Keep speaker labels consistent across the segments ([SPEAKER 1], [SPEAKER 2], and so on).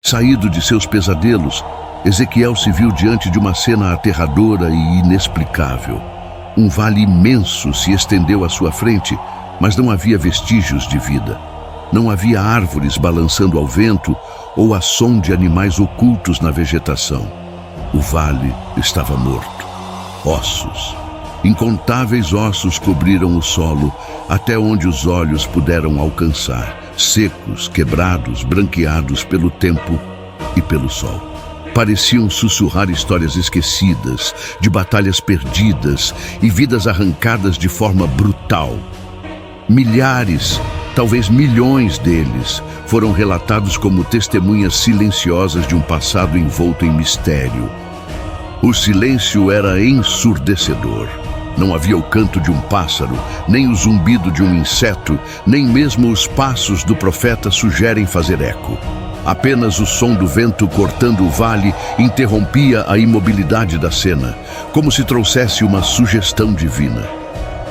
[SPEAKER 1] Saído de seus pesadelos, Ezequiel se viu diante de uma cena aterradora e inexplicável. Um vale imenso se estendeu à sua frente, mas não havia vestígios de vida. Não havia árvores balançando ao vento ou a som de animais ocultos na vegetação. O vale estava morto. Ossos. Incontáveis ossos cobriram o solo até onde os olhos puderam alcançar, secos, quebrados, branqueados pelo tempo e pelo sol. Pareciam sussurrar histórias esquecidas, de batalhas perdidas e vidas arrancadas de forma brutal. Milhares, talvez milhões deles, foram relatados como testemunhas silenciosas de um passado envolto em mistério. O silêncio era ensurdecedor. Não havia o canto de um pássaro, nem o zumbido de um inseto, nem mesmo os passos do profeta sugerem fazer eco. Apenas o som do vento cortando o vale interrompia a imobilidade da cena, como se trouxesse uma sugestão divina.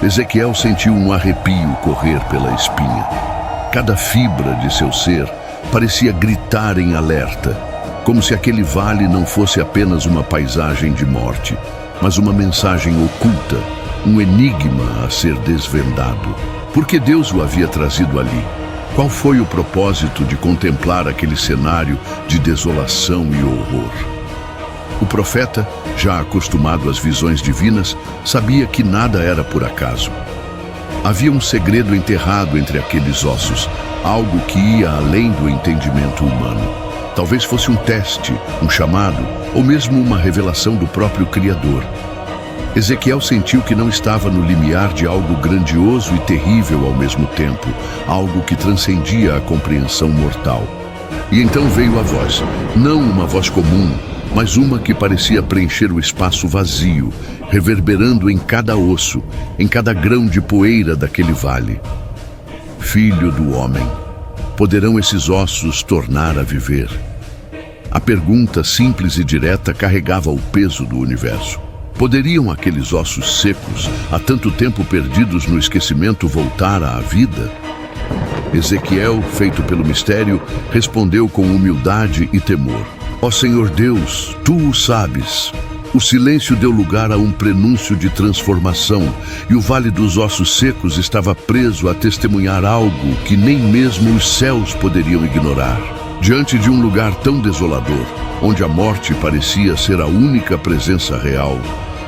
[SPEAKER 1] Ezequiel sentiu um arrepio correr pela espinha. Cada fibra de seu ser parecia gritar em alerta, como se aquele vale não fosse apenas uma paisagem de morte, mas uma mensagem oculta, um enigma a ser desvendado. Por que Deus o havia trazido ali? Qual foi o propósito de contemplar aquele cenário de desolação e horror? O profeta, já acostumado às visões divinas, sabia que nada era por acaso. Havia um segredo enterrado entre aqueles ossos, algo que ia além do entendimento humano. Talvez fosse um teste, um chamado, ou mesmo uma revelação do próprio Criador. Ezequiel sentiu que não estava no limiar de algo grandioso e terrível ao mesmo tempo, algo que transcendia a compreensão mortal. E então veio a voz, não uma voz comum, mas uma que parecia preencher o espaço vazio, reverberando em cada osso, em cada grão de poeira daquele vale. Filho do homem, poderão esses ossos tornar a viver? A pergunta simples e direta carregava o peso do universo. Poderiam aqueles ossos secos, há tanto tempo perdidos no esquecimento, voltar à vida? Ezequiel, feito pelo mistério, respondeu com humildade e temor. Ó Senhor Deus, Tu o sabes. O silêncio deu lugar a um prenúncio de transformação, e o Vale dos Ossos Secos estava preso a testemunhar algo que nem mesmo os céus poderiam ignorar. Diante de um lugar tão desolador, onde a morte parecia ser a única presença real,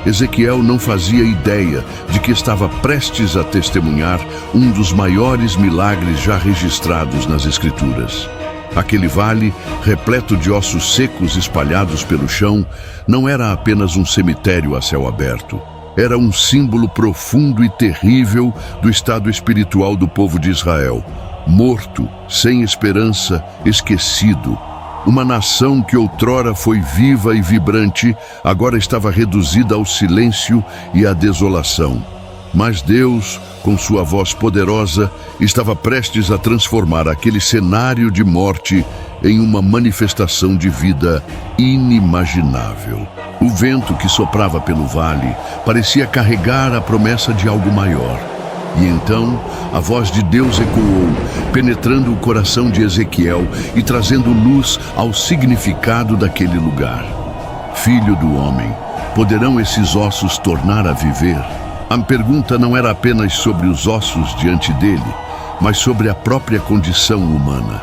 [SPEAKER 1] Ezequiel não fazia ideia de que estava prestes a testemunhar um dos maiores milagres já registrados nas Escrituras. Aquele vale, repleto de ossos secos espalhados pelo chão, não era apenas um cemitério a céu aberto. Era um símbolo profundo e terrível do estado espiritual do povo de Israel. Morto, sem esperança, esquecido. Uma nação que outrora foi viva e vibrante, agora estava reduzida ao silêncio e à desolação. Mas Deus, com sua voz poderosa, estava prestes a transformar aquele cenário de morte em uma manifestação de vida inimaginável. O vento que soprava pelo vale parecia carregar a promessa de algo maior. E então, a voz de Deus ecoou, penetrando o coração de Ezequiel e trazendo luz ao significado daquele lugar. Filho do homem, poderão esses ossos tornar a viver? A pergunta não era apenas sobre os ossos diante dele, mas sobre a própria condição humana,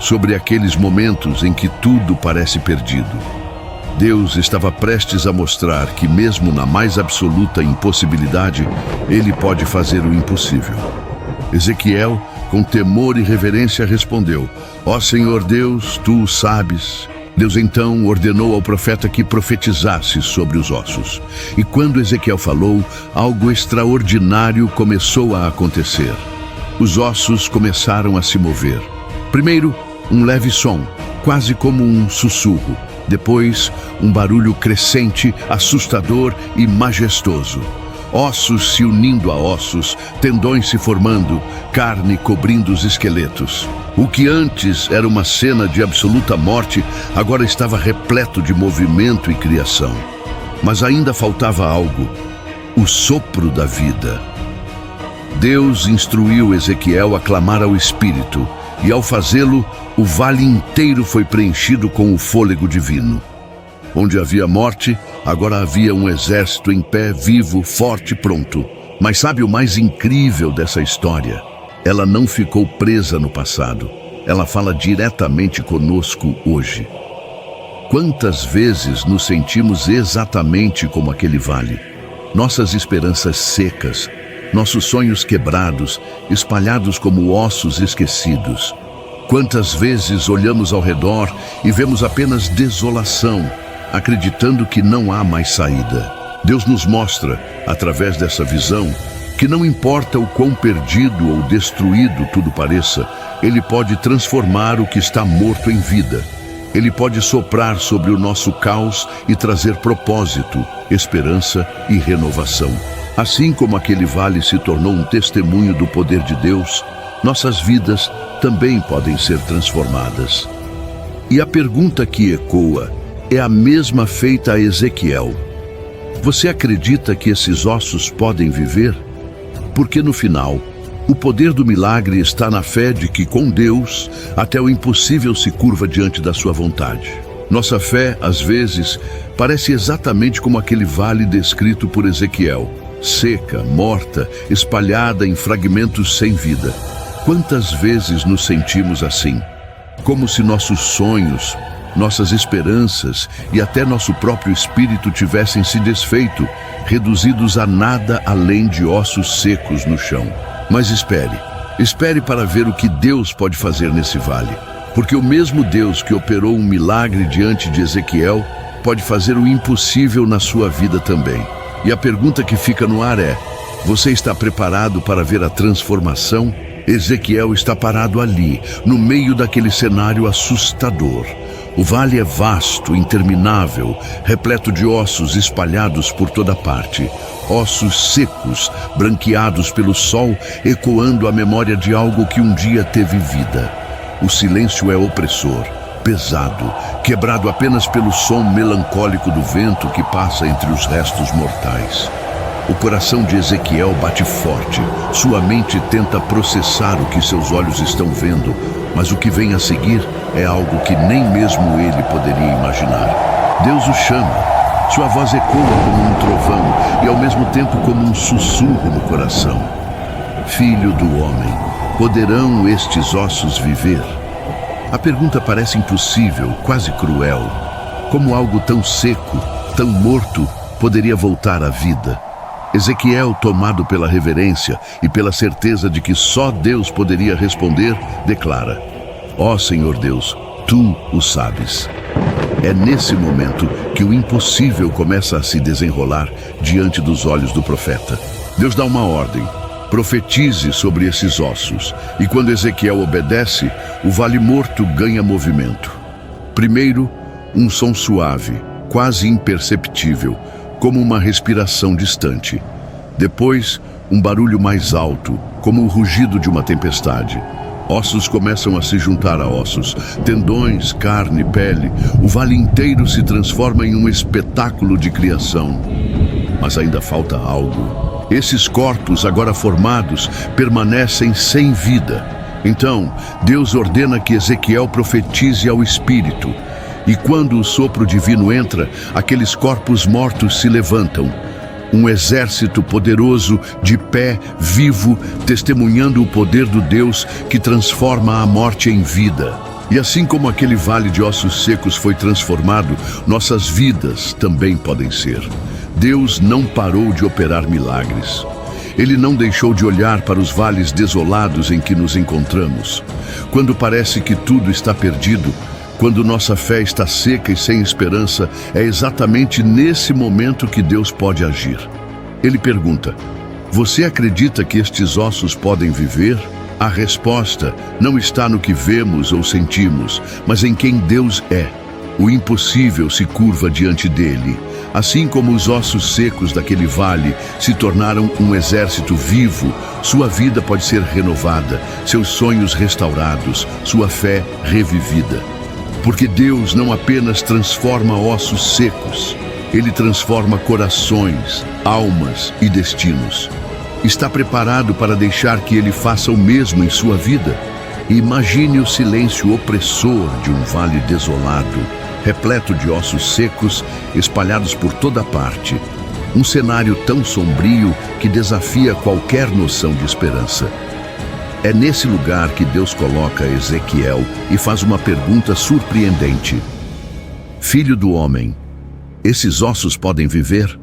[SPEAKER 1] sobre aqueles momentos em que tudo parece perdido. Deus estava prestes a mostrar que, mesmo na mais absoluta impossibilidade, Ele pode fazer o impossível. Ezequiel, com temor e reverência, respondeu: Ó Senhor Deus, Tu o sabes. Deus então ordenou ao profeta que profetizasse sobre os ossos. E quando Ezequiel falou, algo extraordinário começou a acontecer. Os ossos começaram a se mover. Primeiro, um leve som, quase como um sussurro. Depois, um barulho crescente, assustador e majestoso. Ossos se unindo a ossos, tendões se formando, carne cobrindo os esqueletos. O que antes era uma cena de absoluta morte, agora estava repleto de movimento e criação. Mas ainda faltava algo: o sopro da vida. Deus instruiu Ezequiel a clamar ao Espírito, e ao fazê-lo, o vale inteiro foi preenchido com o fôlego divino. Onde havia morte, agora havia um exército em pé, vivo, forte, pronto. Mas sabe o mais incrível dessa história? Ela não ficou presa no passado. Ela fala diretamente conosco hoje. Quantas vezes nos sentimos exatamente como aquele vale? Nossas esperanças secas, nossos sonhos quebrados, espalhados como ossos esquecidos. Quantas vezes olhamos ao redor e vemos apenas desolação, acreditando que não há mais saída. Deus nos mostra, através dessa visão, que não importa o quão perdido ou destruído tudo pareça, Ele pode transformar o que está morto em vida. Ele pode soprar sobre o nosso caos e trazer propósito, esperança e renovação. Assim como aquele vale se tornou um testemunho do poder de Deus, nossas vidas também podem ser transformadas. E a pergunta que ecoa é a mesma feita a Ezequiel. Você acredita que esses ossos podem viver? Porque no final, o poder do milagre está na fé de que com Deus, até o impossível se curva diante da sua vontade. Nossa fé, às vezes, parece exatamente como aquele vale descrito por Ezequiel, seca, morta, espalhada em fragmentos sem vida. Quantas vezes nos sentimos assim? Como se nossos sonhos, nossas esperanças e até nosso próprio espírito tivessem se desfeito, reduzidos a nada além de ossos secos no chão. Mas espere para ver o que Deus pode fazer nesse vale. Porque o mesmo Deus que operou um milagre diante de Ezequiel pode fazer o impossível na sua vida também. E a pergunta que fica no ar é: você está preparado para ver a transformação? Ezequiel está parado ali, no meio daquele cenário assustador. O vale é vasto, interminável, repleto de ossos espalhados por toda parte. Ossos secos, branqueados pelo sol, ecoando a memória de algo que um dia teve vida. O silêncio é opressor, pesado, quebrado apenas pelo som melancólico do vento que passa entre os restos mortais. O coração de Ezequiel bate forte. Sua mente tenta processar o que seus olhos estão vendo, mas o que vem a seguir é algo que nem mesmo ele poderia imaginar. Deus o chama. Sua voz ecoa como um trovão e ao mesmo tempo como um sussurro no coração. Filho do homem, poderão estes ossos viver? A pergunta parece impossível, quase cruel. Como algo tão seco, tão morto, poderia voltar à vida? Ezequiel, tomado pela reverência e pela certeza de que só Deus poderia responder, declara: ó Senhor Deus, Tu o sabes. É nesse momento que o impossível começa a se desenrolar diante dos olhos do profeta. Deus dá uma ordem: profetize sobre esses ossos. E quando Ezequiel obedece, o vale morto ganha movimento. Primeiro, um som suave, quase imperceptível, como uma respiração distante. Depois, um barulho mais alto, como o rugido de uma tempestade. Ossos começam a se juntar a ossos, tendões, carne, pele. O vale inteiro se transforma em um espetáculo de criação. Mas ainda falta algo. Esses corpos, agora formados, permanecem sem vida. Então, Deus ordena que Ezequiel profetize ao Espírito. E quando o sopro divino entra, aqueles corpos mortos se levantam. Um exército poderoso, de pé, vivo, testemunhando o poder do Deus que transforma a morte em vida. E assim como aquele vale de ossos secos foi transformado, nossas vidas também podem ser. Deus não parou de operar milagres. Ele não deixou de olhar para os vales desolados em que nos encontramos. Quando parece que tudo está perdido, quando nossa fé está seca e sem esperança, é exatamente nesse momento que Deus pode agir. Ele pergunta: você acredita que estes ossos podem viver? A resposta não está no que vemos ou sentimos, mas em quem Deus é. O impossível se curva diante dele. Assim como os ossos secos daquele vale se tornaram um exército vivo, sua vida pode ser renovada, seus sonhos restaurados, sua fé revivida. Porque Deus não apenas transforma ossos secos, Ele transforma corações, almas e destinos. Está preparado para deixar que Ele faça o mesmo em sua vida? E imagine o silêncio opressor de um vale desolado, repleto de ossos secos espalhados por toda parte. Um cenário tão sombrio que desafia qualquer noção de esperança. É nesse lugar que Deus coloca Ezequiel e faz uma pergunta surpreendente. Filho do homem, esses ossos podem viver?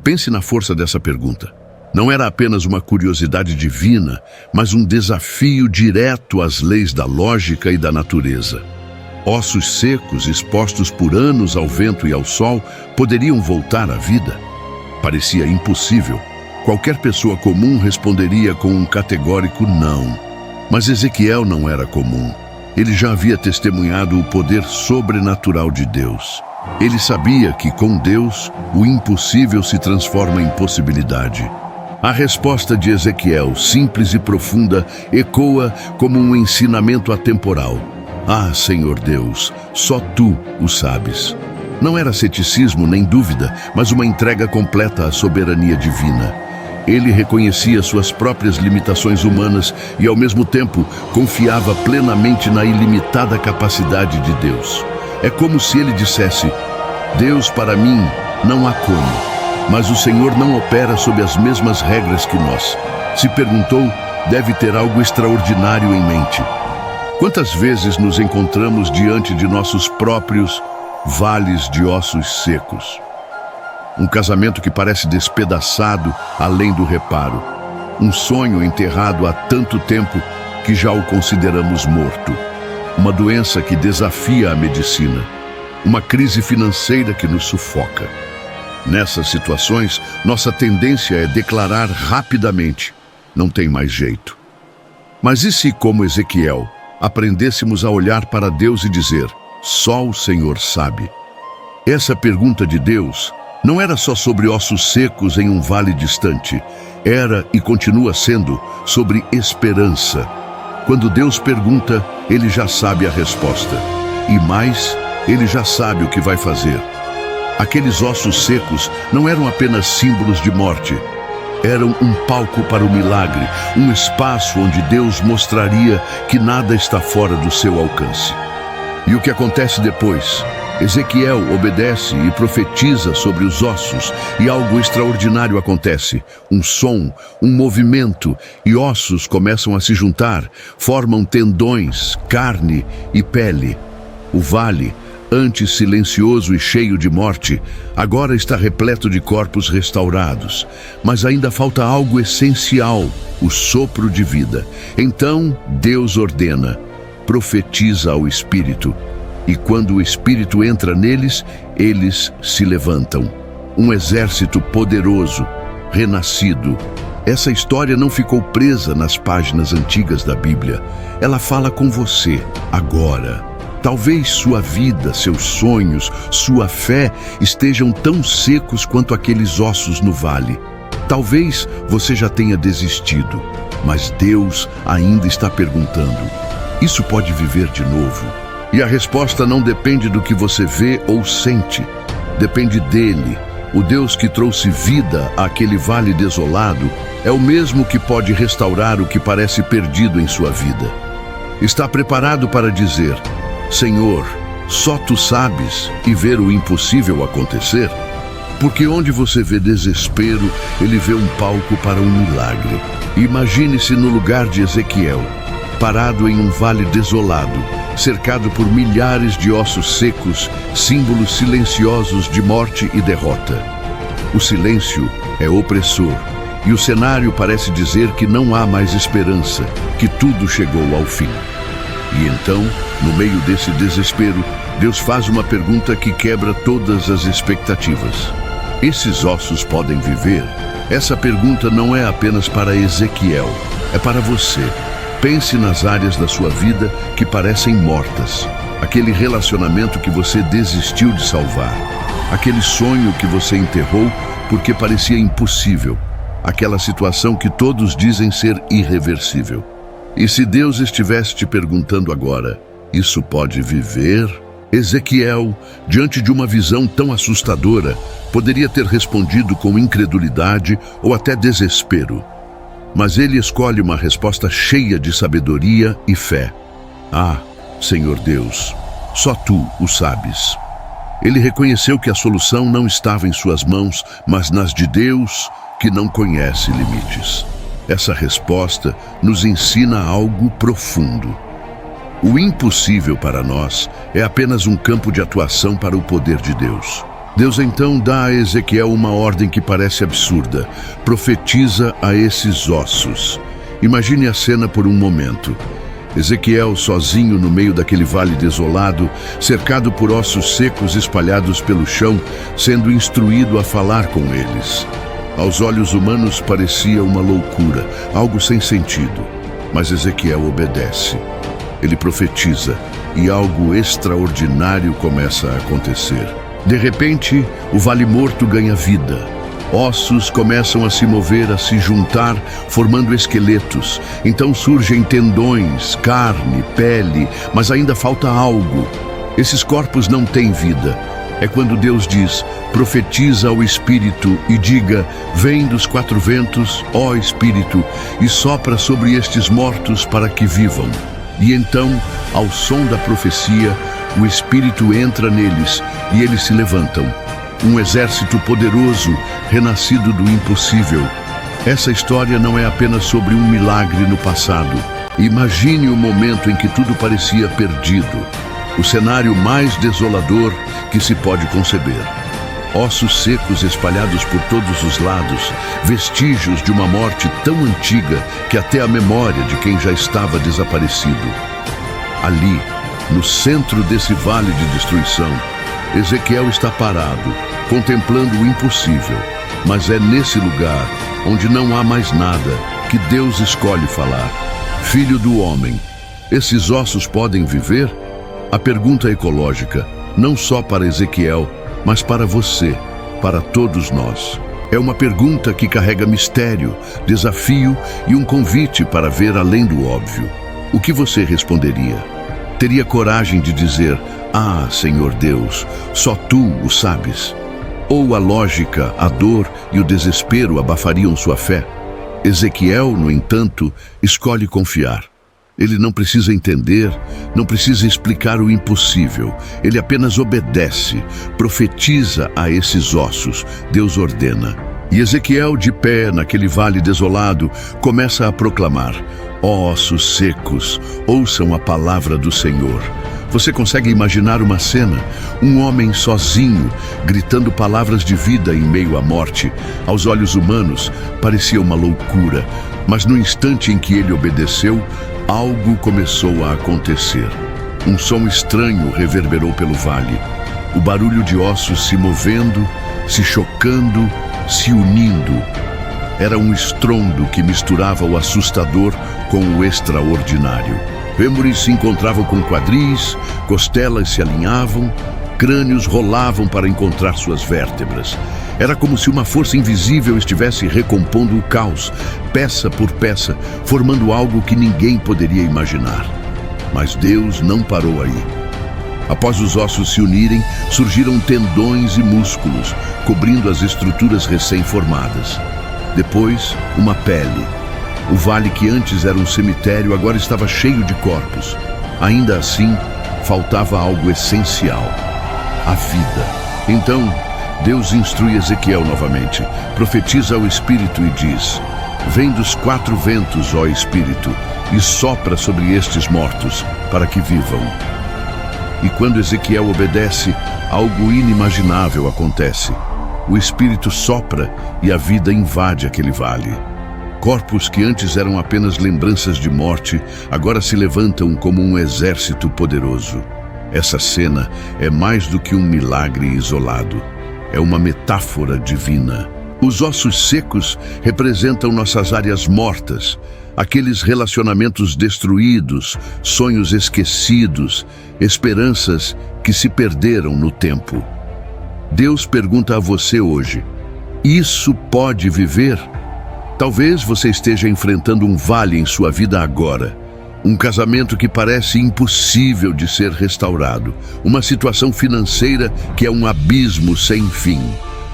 [SPEAKER 1] Pense na força dessa pergunta. Não era apenas uma curiosidade divina, mas um desafio direto às leis da lógica e da natureza. Ossos secos, expostos por anos ao vento e ao sol, poderiam voltar à vida? Parecia impossível. Qualquer pessoa comum responderia com um categórico não. Mas Ezequiel não era comum. Ele já havia testemunhado o poder sobrenatural de Deus. Ele sabia que, com Deus, o impossível se transforma em possibilidade. A resposta de Ezequiel, simples e profunda, ecoa como um ensinamento atemporal. Ah, Senhor Deus, só Tu o sabes. Não era ceticismo nem dúvida, mas uma entrega completa à soberania divina. Ele reconhecia suas próprias limitações humanas e, ao mesmo tempo, confiava plenamente na ilimitada capacidade de Deus. É como se ele dissesse: Deus, para mim, não há como, mas o Senhor não opera sob as mesmas regras que nós. Se perguntou, deve ter algo extraordinário em mente. Quantas vezes nos encontramos diante de nossos próprios vales de ossos secos? Um casamento que parece despedaçado além do reparo. Um sonho enterrado há tanto tempo que já o consideramos morto. Uma doença que desafia a medicina. Uma crise financeira que nos sufoca. Nessas situações, nossa tendência é declarar rapidamente: não tem mais jeito. Mas e se, como Ezequiel, aprendêssemos a olhar para Deus e dizer: só o Senhor sabe? Essa pergunta de Deus não era só sobre ossos secos em um vale distante. Era e continua sendo sobre esperança. Quando Deus pergunta, Ele já sabe a resposta. E mais, Ele já sabe o que vai fazer. Aqueles ossos secos não eram apenas símbolos de morte. Eram um palco para o milagre, um espaço onde Deus mostraria que nada está fora do seu alcance. E o que acontece depois? Ezequiel obedece e profetiza sobre os ossos, e algo extraordinário acontece. Um som, um movimento, e ossos começam a se juntar, formam tendões, carne e pele. O vale, antes silencioso e cheio de morte, agora está repleto de corpos restaurados. Mas ainda falta algo essencial, o sopro de vida. Então Deus ordena, profetiza ao Espírito. E quando o Espírito entra neles, eles se levantam. Um exército poderoso, renascido. Essa história não ficou presa nas páginas antigas da Bíblia. Ela fala com você, agora. Talvez sua vida, seus sonhos, sua fé estejam tão secos quanto aqueles ossos no vale. Talvez você já tenha desistido, mas Deus ainda está perguntando: isso pode viver de novo? E a resposta não depende do que você vê ou sente. Depende dele. O Deus que trouxe vida àquele vale desolado é o mesmo que pode restaurar o que parece perdido em sua vida. Está preparado para dizer: Senhor, só Tu sabes, e ver o impossível acontecer? Porque onde você vê desespero, Ele vê um palco para um milagre. Imagine-se no lugar de Ezequiel, parado em um vale desolado, cercado por milhares de ossos secos, símbolos silenciosos de morte e derrota. O silêncio é opressor, e o cenário parece dizer que não há mais esperança, que tudo chegou ao fim. E então, no meio desse desespero, Deus faz uma pergunta que quebra todas as expectativas. Esses ossos podem viver? Essa pergunta não é apenas para Ezequiel, é para você. Pense nas áreas da sua vida que parecem mortas. Aquele relacionamento que você desistiu de salvar. Aquele sonho que você enterrou porque parecia impossível. Aquela situação que todos dizem ser irreversível. E se Deus estivesse te perguntando agora: isso pode viver? Ezequiel, diante de uma visão tão assustadora, poderia ter respondido com incredulidade ou até desespero. Mas ele escolhe uma resposta cheia de sabedoria e fé. Ah, Senhor Deus, só Tu o sabes. Ele reconheceu que a solução não estava em suas mãos, mas nas de Deus, que não conhece limites. Essa resposta nos ensina algo profundo. O impossível para nós é apenas um campo de atuação para o poder de Deus. Deus então dá a Ezequiel uma ordem que parece absurda. Profetiza a esses ossos. Imagine a cena por um momento. Ezequiel sozinho no meio daquele vale desolado, cercado por ossos secos espalhados pelo chão, sendo instruído a falar com eles. Aos olhos humanos parecia uma loucura, algo sem sentido. Mas Ezequiel obedece. Ele profetiza e algo extraordinário começa a acontecer. De repente, o vale morto ganha vida. Ossos começam a se mover, a se juntar, formando esqueletos. Então surgem tendões, carne, pele, mas ainda falta algo. Esses corpos não têm vida. É quando Deus diz: profetiza ao Espírito e diga: vem dos quatro ventos, ó Espírito, e sopra sobre estes mortos para que vivam. E então, ao som da profecia, o Espírito entra neles e eles se levantam. Um exército poderoso, renascido do impossível. Essa história não é apenas sobre um milagre no passado. Imagine o momento em que tudo parecia perdido. O cenário mais desolador que se pode conceber. Ossos secos espalhados por todos os lados, vestígios de uma morte tão antiga que até a memória de quem já estava desaparecido. Ali, no centro desse vale de destruição, Ezequiel está parado, contemplando o impossível. Mas é nesse lugar, onde não há mais nada, que Deus escolhe falar. Filho do homem, esses ossos podem viver? A pergunta ecológica, não só para Ezequiel, mas para você, para todos nós. É uma pergunta que carrega mistério, desafio e um convite para ver além do óbvio. O que você responderia? Teria coragem de dizer: ah, Senhor Deus, só Tu o sabes? Ou a lógica, a dor e o desespero abafariam sua fé? Ezequiel, no entanto, escolhe confiar. Ele não precisa entender, não precisa explicar o impossível. Ele apenas obedece, profetiza a esses ossos. Deus ordena. E Ezequiel, de pé naquele vale desolado, começa a proclamar: ossos secos, ouçam a palavra do Senhor. Você consegue imaginar uma cena? Um homem sozinho, gritando palavras de vida em meio à morte. Aos olhos humanos, parecia uma loucura. Mas no instante em que ele obedeceu, algo começou a acontecer. Um som estranho reverberou pelo vale. O barulho de ossos se movendo, se chocando, se unindo. Era um estrondo que misturava o assustador com o extraordinário. Fêmures se encontravam com quadris, costelas se alinhavam, crânios rolavam para encontrar suas vértebras. Era como se uma força invisível estivesse recompondo o caos, peça por peça, formando algo que ninguém poderia imaginar. Mas Deus não parou aí. Após os ossos se unirem, surgiram tendões e músculos, cobrindo as estruturas recém-formadas. Depois, uma pele. O vale que antes era um cemitério agora estava cheio de corpos. Ainda assim, faltava algo essencial: a vida. Então, Deus instrui Ezequiel novamente, profetiza ao Espírito e diz: vem dos quatro ventos, ó Espírito, e sopra sobre estes mortos, para que vivam. E quando Ezequiel obedece, algo inimaginável acontece. O Espírito sopra e a vida invade aquele vale. Corpos que antes eram apenas lembranças de morte, agora se levantam como um exército poderoso. Essa cena é mais do que um milagre isolado. É uma metáfora divina. Os ossos secos representam nossas áreas mortas, aqueles relacionamentos destruídos, sonhos esquecidos, esperanças que se perderam no tempo. Deus pergunta a você hoje: isso pode viver? Talvez você esteja enfrentando um vale em sua vida agora. Um casamento que parece impossível de ser restaurado. Uma situação financeira que é um abismo sem fim.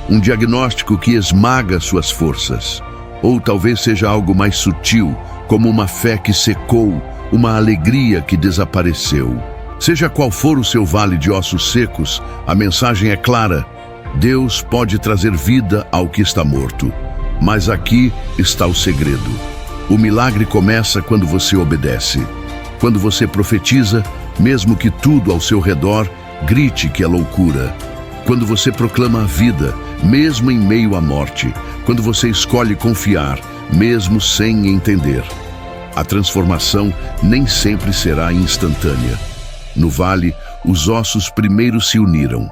[SPEAKER 1] Um diagnóstico que esmaga suas forças. Ou talvez seja algo mais sutil, como uma fé que secou, uma alegria que desapareceu. Seja qual for o seu vale de ossos secos, a mensagem é clara: Deus pode trazer vida ao que está morto. Mas aqui está o segredo. O milagre começa quando você obedece. Quando você profetiza, mesmo que tudo ao seu redor grite que é loucura. Quando você proclama a vida, mesmo em meio à morte. Quando você escolhe confiar, mesmo sem entender. A transformação nem sempre será instantânea. No vale, os ossos primeiro se uniram.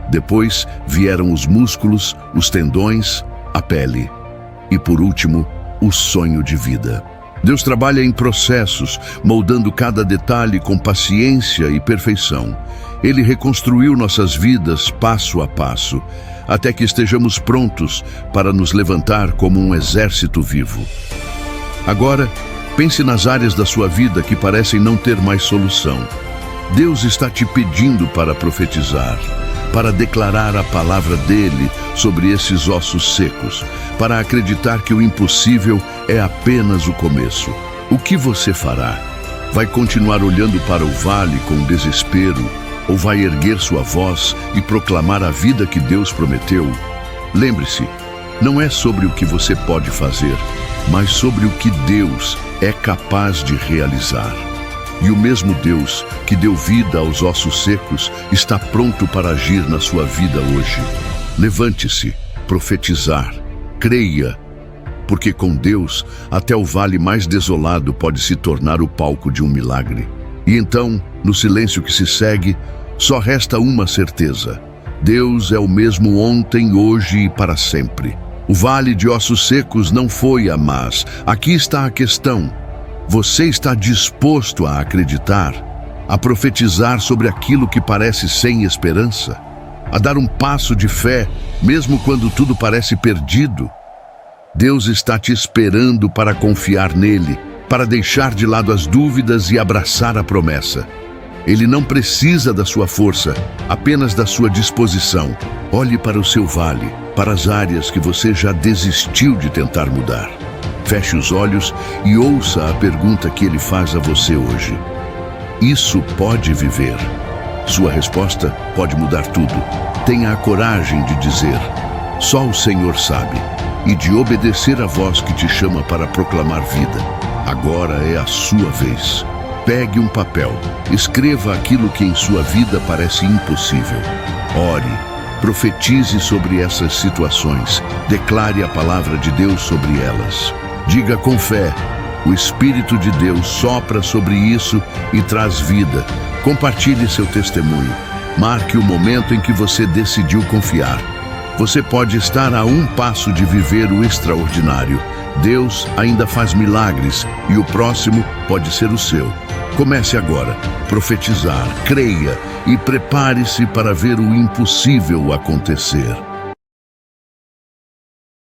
[SPEAKER 1] Depois vieram os músculos, os tendões, a pele. E por último, o sonho de vida. Deus trabalha em processos, moldando cada detalhe com paciência e perfeição. Ele reconstruiu nossas vidas passo a passo, até que estejamos prontos para nos levantar como um exército vivo. Agora, pense nas áreas da sua vida que parecem não ter mais solução. Deus está te pedindo para profetizar, para declarar a palavra dele sobre esses ossos secos, para acreditar que o impossível é apenas o começo. O que você fará? Vai continuar olhando para o vale com desespero, ou vai erguer sua voz e proclamar a vida que Deus prometeu? Lembre-se, não é sobre o que você pode fazer, mas sobre o que Deus é capaz de realizar. E o mesmo Deus que deu vida aos ossos secos está pronto para agir na sua vida hoje. Levante-se, profetizar, creia, porque com Deus até o vale mais desolado pode se tornar o palco de um milagre. E então, no silêncio que se segue, só resta uma certeza: Deus é o mesmo ontem, hoje e para sempre. O vale de ossos secos não foi a mas. Aqui está a questão. Você está disposto a acreditar, a profetizar sobre aquilo que parece sem esperança? A dar um passo de fé, mesmo quando tudo parece perdido? Deus está te esperando para confiar nele, para deixar de lado as dúvidas e abraçar a promessa. Ele não precisa da sua força, apenas da sua disposição. Olhe para o seu vale, para as áreas que você já desistiu de tentar mudar. Feche os olhos e ouça a pergunta que ele faz a você hoje. Isso pode viver? Sua resposta pode mudar tudo. Tenha a coragem de dizer: só o Senhor sabe, e de obedecer a voz que te chama para proclamar vida. Agora é a sua vez. Pegue um papel, escreva aquilo que em sua vida parece impossível. Ore, profetize sobre essas situações, declare a palavra de Deus sobre elas. Diga com fé: o Espírito de Deus sopra sobre isso e traz vida. Compartilhe seu testemunho. Marque o momento em que você decidiu confiar. Você pode estar a um passo de viver o extraordinário. Deus ainda faz milagres e o próximo pode ser o seu. Comece agora, profetizar, creia e prepare-se para ver o impossível acontecer.